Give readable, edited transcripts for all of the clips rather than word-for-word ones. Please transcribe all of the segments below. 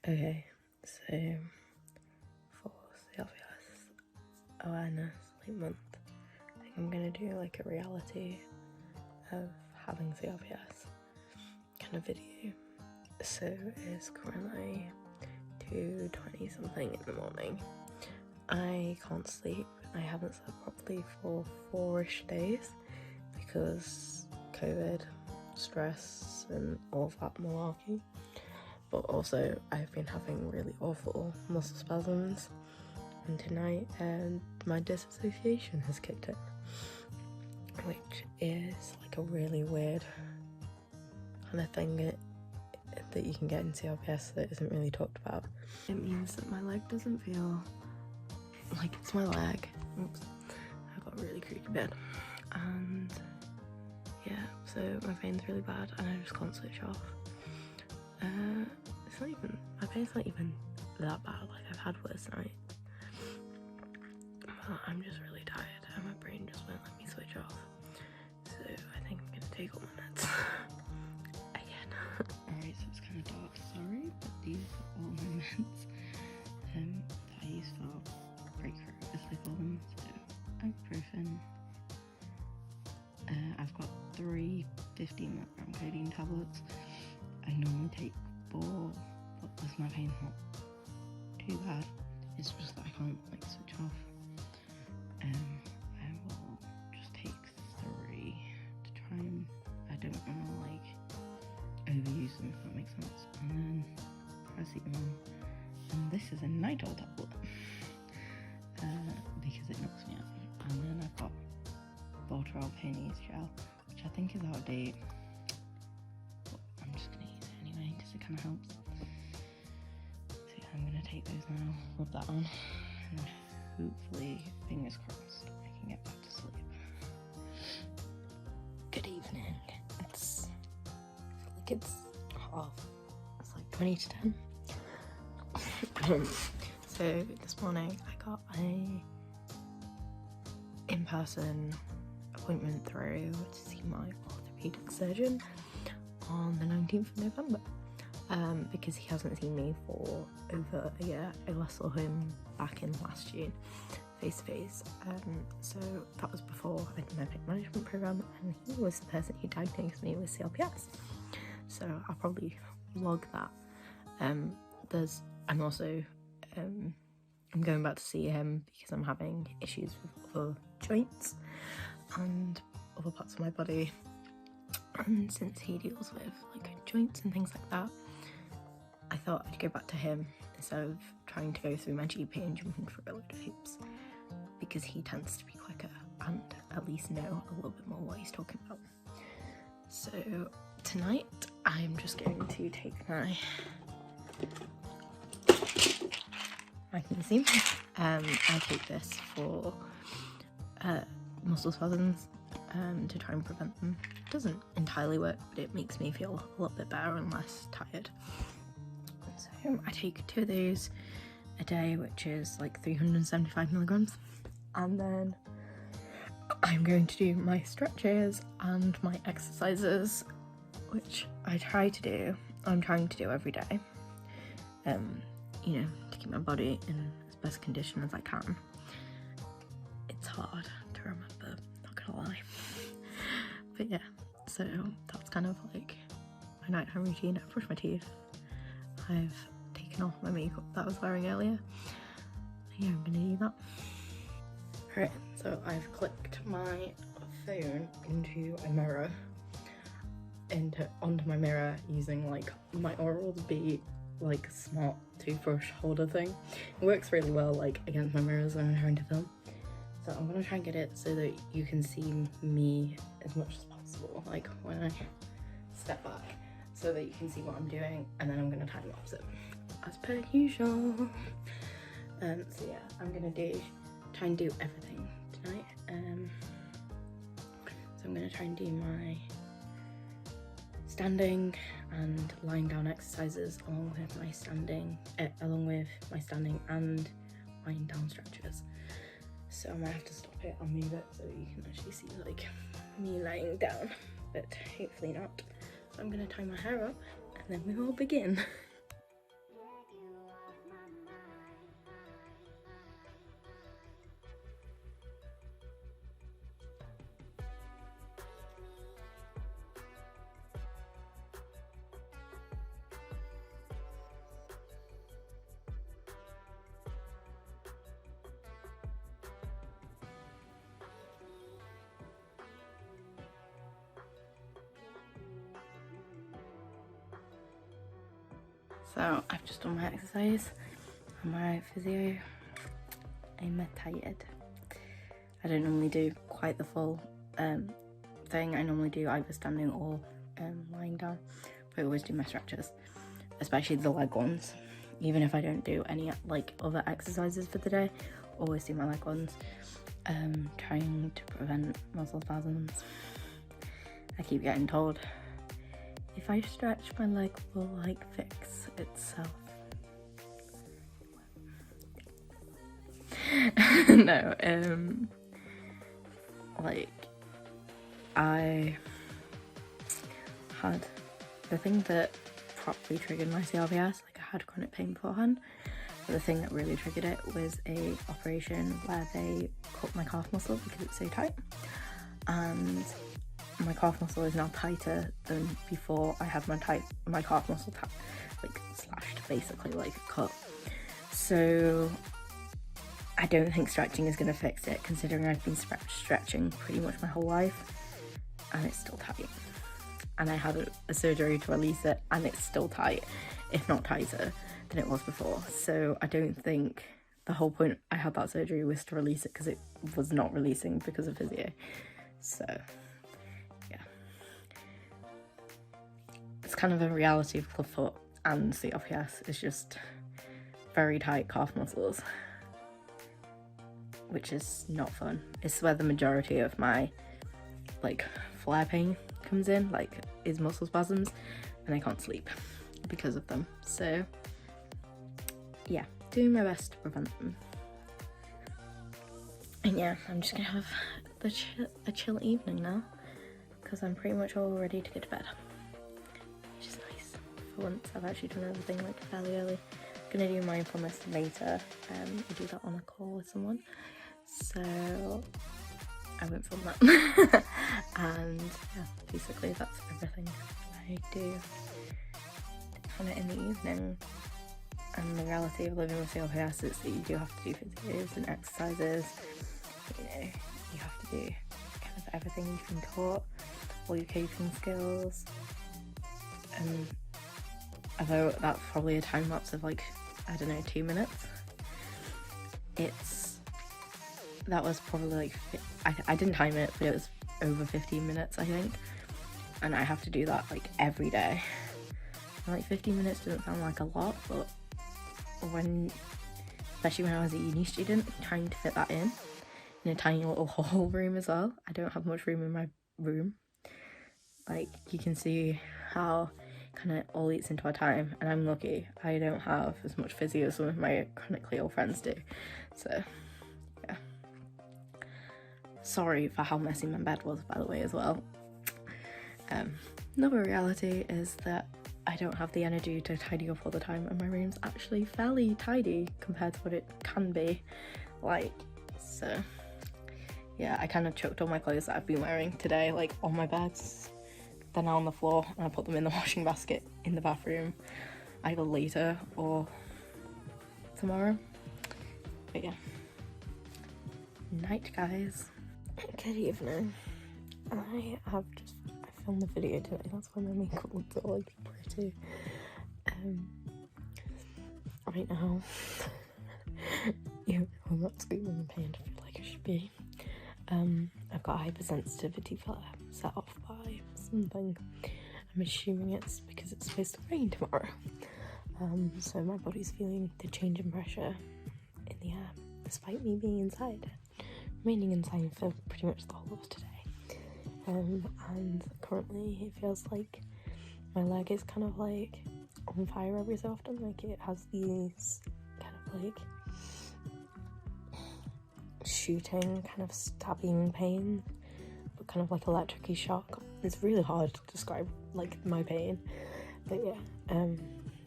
Okay, so for CRPS Awareness Month, I think I'm gonna do like a reality of having CRPS kind of video. So it's currently 2:20 something in the morning. I can't sleep. I haven't slept properly for 4-ish days because COVID, stress and all that malarkey. But also I've been having really awful muscle spasms, and tonight my disassociation has kicked in, which is like a really weird kind of thing that you can get in CRPS that isn't really talked about. It means that my leg doesn't feel like it's my leg. Oops, I got a really creaky bed. And yeah, so my pain's really bad and I just can't switch off. It's not even, my pain's not even that bad, like I've had worse nights. But I'm just really tired and my brain just won't let me switch off. So I think I'm gonna take all my meds again. Alright, so it's kind of dark, sorry, but these are all my meds that I use for breakthrough, as they call them. So ibuprofen. I've got 3 15mg codeine tablets. I normally take 4, but because my pain's not too bad, it's just that I can't like switch off. I will just take 3 to try and, I don't want to like overuse them, if that makes sense. And then paracetamol, and this is a Nitol tablet because it knocks me out. And then I've got Voltarol pain ease gel, which I think is out of date, but I'm just gonna use it anyway because it kind of helps. So yeah, I'm gonna take those now, rub that on, and then hopefully, fingers crossed, I can get back to sleep. Good evening. It's like 20 to 10. So this morning I got a in-person appointment through to see my orthopedic surgeon on the 19th of November because he hasn't seen me for over a year. I last saw him back in last June face to face, so that was before I did my pain management program, and he was the person who diagnosed me with CRPS, so I'll probably vlog that. I'm going back to see him because I'm having issues with other joints and other parts of my body, and since he deals with like joints and things like that, I thought I'd go back to him instead of trying to go through my GP and jumping through a load of hoops, because he tends to be quicker and at least know a little bit more what he's talking about. So tonight I'm just going to take my magnesium. I take this for muscle spasms to try and prevent them. It doesn't entirely work, but it makes me feel a little bit better and less tired. So I take 2 of those a day, which is like 375mg, and then I'm going to do my stretches and my exercises, which I'm trying to do every day, you know, to keep my body in as best condition as I can. It's hard to remember, not gonna lie. But yeah, so that's kind of like my nighttime routine. I brush my teeth, I've taken off my makeup that I was wearing earlier. Yeah, I'm gonna do that. Alright, so I've clicked my phone into a mirror, onto my mirror using like my Oral-B like smart toothbrush holder thing. It works really well like against my mirrors when I'm trying to film. So I'm gonna try and get it so that you can see me as much as possible, like when I step back, so that you can see what I'm doing, and then I'm gonna time lapse it as per usual. So yeah, I'm gonna try and do everything tonight. So I'm gonna try and do my standing and lying down exercises along with my standing and lying down stretches. So I might have to stop it and move it so you can actually see like me lying down, but hopefully not. So I'm gonna tie my hair up and then we will begin. So I've just done my exercise and my physio. I'm tired. I don't normally do quite the full thing. I normally do either standing or lying down, but I always do my stretches, especially the leg ones. Even if I don't do any like other exercises for the day, always do my leg ones, trying to prevent muscle spasms. I keep getting told if I stretch, my leg will like fix itself. No, like I had the thing that properly triggered my CRPS. Like, I had chronic pain beforehand, but the thing that really triggered it was a operation where they cut my calf muscle because it's so tight, and my calf muscle is now tighter than before I had my calf muscle like slashed, basically, like cut. So I don't think stretching is going to fix it, considering I've been stretching pretty much my whole life and it's still tight. And I had a surgery to release it and it's still tight, if not tighter than it was before. So I don't think the whole point I had that surgery was to release it, because it was not releasing because of physio. So yeah, it's kind of a reality of clubfoot and CRPS. It's just very tight calf muscles, which is not fun. It's where the majority of my like flare pain comes in, like is muscle spasms, and I can't sleep because of them. So yeah, doing my best to prevent them. And yeah, I'm just gonna have a chill evening now, because I'm pretty much all ready to go to bed, which is nice. For once I've actually done everything like fairly early. I'm gonna do mindfulness later. I do that on a call with someone, so I won't film that. And yeah, basically that's everything I do kind of in the evening. And the reality of living with CRPS is that you do have to do physios and exercises. You know, you have to do kind of everything you've been taught, all your coping skills. And although that's probably a time lapse of like, I don't know, 2 minutes, that was probably like, I didn't time it, but it was over 15 minutes, I think. And I have to do that like every day. And like 15 minutes doesn't sound like a lot, but especially when I was a uni student, trying to fit that in a tiny little hall room as well. I don't have much room in my room. Like, you can see how kind of all eats into our time, and I'm lucky I don't have as much physio as some of my chronically ill friends do. So yeah, sorry for how messy my bed was, by the way, as well. Another reality is that I don't have the energy to tidy up all the time, and my room's actually fairly tidy compared to what it can be like. So yeah, I kind of chucked all my clothes that I've been wearing today like on my beds. They're now on the floor, and I put them in the washing basket in the bathroom either later or tomorrow. But yeah, night, guys. Good evening. I filmed the video today, that's why my makeup looks all like pretty. Right now, I'm not screaming in pain, I feel like I should be. I've got hypersensitivity flare set off by something. I'm assuming it's because it's supposed to rain tomorrow. So my body's feeling the change in pressure in the air, despite me being inside, remaining inside for pretty much the whole of today. And currently it feels like my leg is kind of like on fire every so often. Like, it has these kind of like shooting, kind of stabbing pain, but kind of like electric-y shock. It's really hard to describe like my pain, but yeah,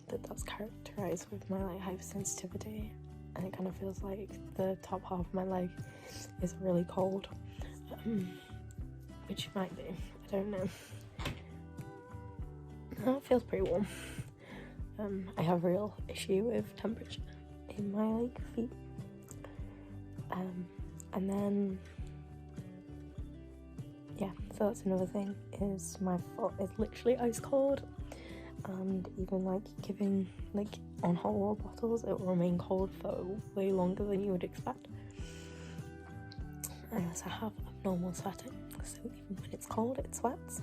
that's characterized with my like hypersensitivity, and it kind of feels like the top half of my leg is really cold, which it might be, I don't know. No, it feels pretty warm. I have a real issue with temperature in my like feet. And then yeah, so that's another thing, is my foot is literally ice cold, and even like giving like on hot water bottles, it will remain cold for way longer than you would expect. I also have abnormal sweating, so even when it's cold it sweats,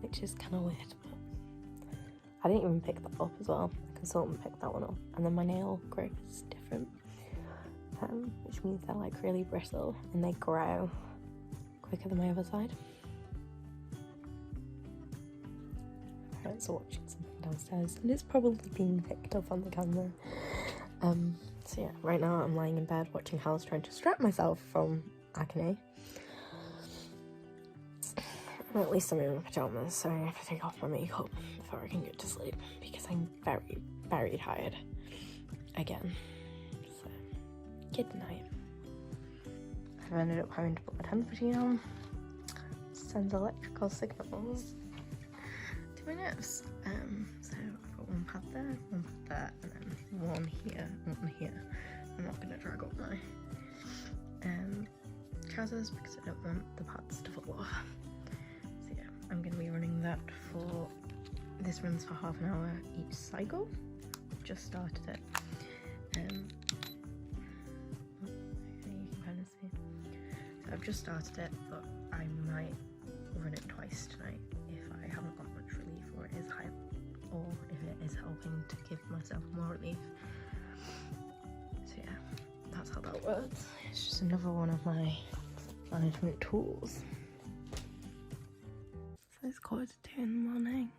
which is kind of weird, but I didn't even pick that up as well. The consultant picked that one up. And then my nail growth is different, which means they're like really brittle and they grow quicker than my other side. My parents are watching something downstairs and it's probably being picked up on the camera. So yeah, right now I'm lying in bed watching Hal's trying to distract myself from acne. Well, at least I'm in my pyjamas, so I have to take off my makeup before I can get to sleep because I'm very, very tired again. So, good night. I've ended up having to put my temperature on, send electrical signals to my nerves. So I've got one pad there, and then one here, one here. I'm not going to drag up my trousers because I don't want the pads to fall off. So yeah, I'm going to be running that for, this runs for half an hour each cycle. I've just started it. You can kind of see. So I've just started it, but I might run it twice tonight if I haven't got much relief, or it is high, or if it is helping to give myself more relief. So yeah, that's how that works. It's just another one of my management tools. So it's 1:45 in the morning.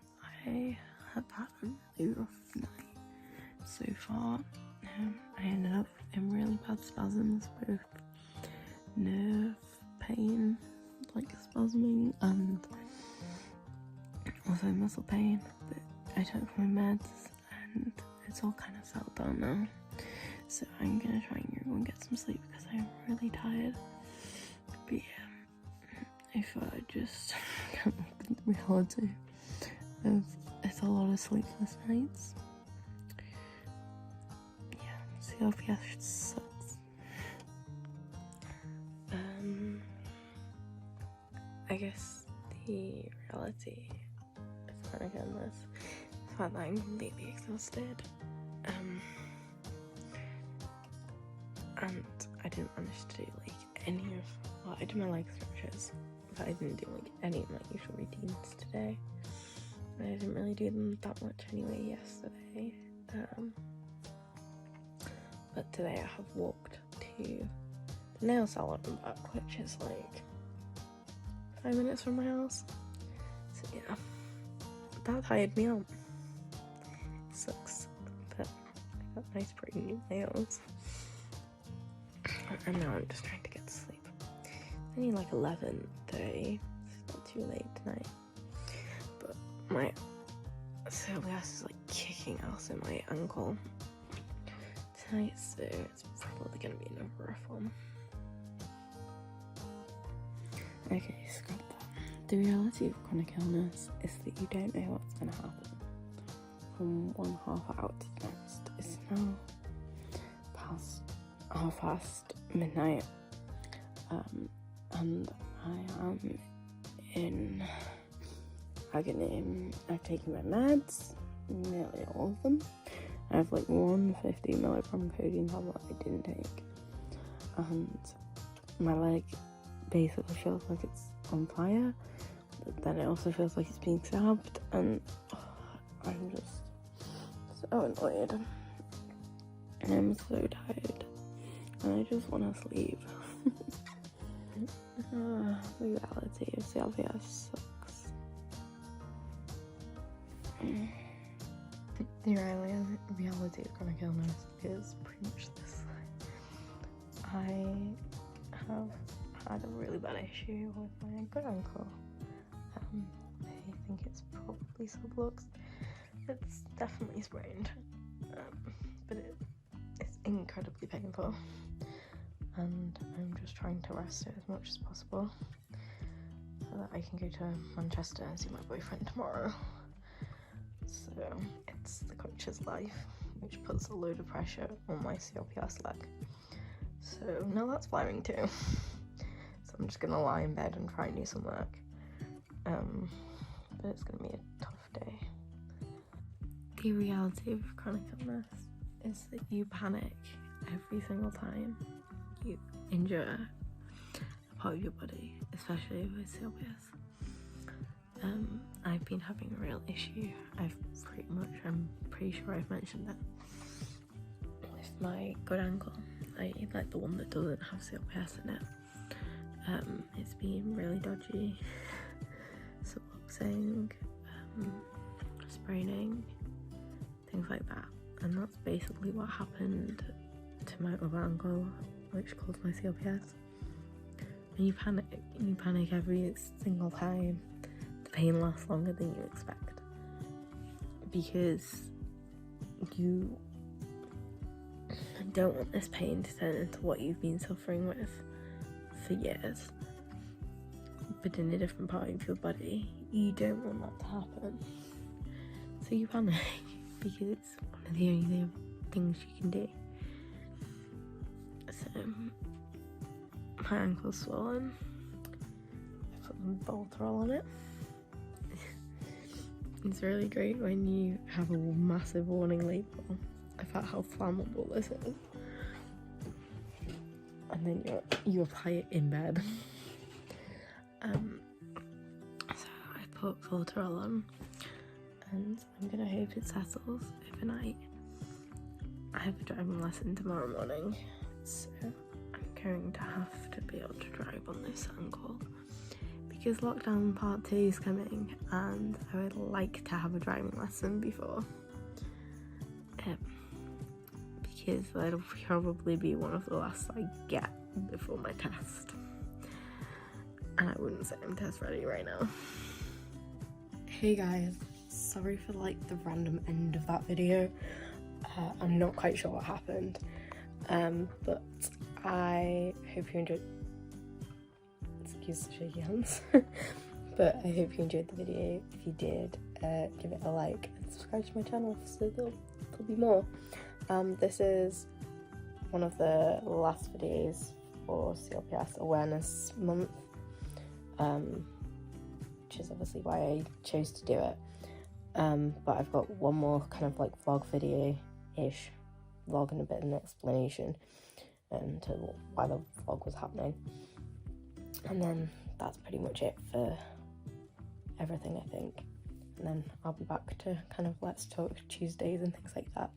I have had a really rough night so far. I ended up in really bad spasms, both nerve pain, like spasming, and also muscle pain. But I took my meds and it's all kind of settled down now. So I'm gonna try and go and get some sleep because I'm really tired. But yeah, if I just can't look at the reality of it's a lot of sleepless nights. Yeah, CRPS sucks. I guess the reality of chronic illness is the fact that I'm completely exhausted. And I didn't manage to do like any of, well, I did my leg stretches, but I didn't do like any of my usual routines today. I didn't really do them that much anyway yesterday. But today I have walked to the nail salon and back, which is like 5 minutes from my house. So yeah, that tired me out. It sucks, but I got nice pretty new nails. And now I'm just trying to get to sleep. It's only like 11:30, it's not too late tonight. But my CRPS is like kicking ass in my ankle tonight, so it's probably going to be another rough one. Okay, scrap that. The reality of chronic illness is that you don't know what's going to happen from one half hour to the next. It's now past midnight, and I am in agony. I've taken my meds, nearly all of them. I have like 150 milligram codeine tablet I didn't take, and my leg basically feels like it's on fire, but then it also feels like it's being stabbed, and I'm just so annoyed, and I'm so tired, and I just want to sleep. The reality of CRPS sucks. The reality of chronic illness is pretty much this. I have had a really bad issue with my good ankle. I think it's probably sublux. It's definitely sprained, but it's incredibly painful, and I'm just trying to rest it as much as possible so that I can go to Manchester and see my boyfriend tomorrow. So it's the coach's life, which puts a load of pressure on my CRPS leg. So now that's flaring too. So I'm just gonna lie in bed and try and do some work. But it's gonna be a tough day. the reality of chronic illness is that you panic every single time you injure a part of your body, especially with CRPS. I've been having a real issue. I'm pretty sure I've mentioned that with my good ankle, like the one that doesn't have CRPS in it. It's been really dodgy, subluxing, spraining, things like that, and that's basically what happened to my other ankle, which caused my CRPS. And you panic every single time. The pain lasts longer than you expect because you don't want this pain to turn into what you've been suffering with for years, but in a different part of your body. You don't want that to happen, so you panic because it's one of the only things you can do. So my ankle's swollen. I put some Voltarol on it. It's really great when you have a massive warning label about how flammable this is, and then you apply it in bed. So I put Voltarol on, and I'm gonna hope it settles overnight. I have a driving lesson tomorrow morning, so I'm going to have to be able to drive on this ankle because lockdown part 2 is coming, and I would like to have a driving lesson before, because that'll probably be one of the last I get before my test, and I wouldn't say I'm test ready right now. Hey guys, sorry for the random end of that video. I'm not quite sure what happened, but I hope you enjoyed. Excuse the shaky hands. But I hope you enjoyed the video. If you did, give it a like and subscribe to my channel so there'll be more. This is one of the last videos for CRPS Awareness Month, which is obviously why I chose to do it. But I've got one more kind of vlog video-ish, vlog and a bit of an explanation to why the vlog was happening. And then that's pretty much it for everything, I think. And then I'll be back to kind of Let's Talk Tuesdays and things like that.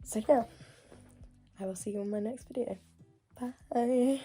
So yeah, I will see you on my next video. Bye!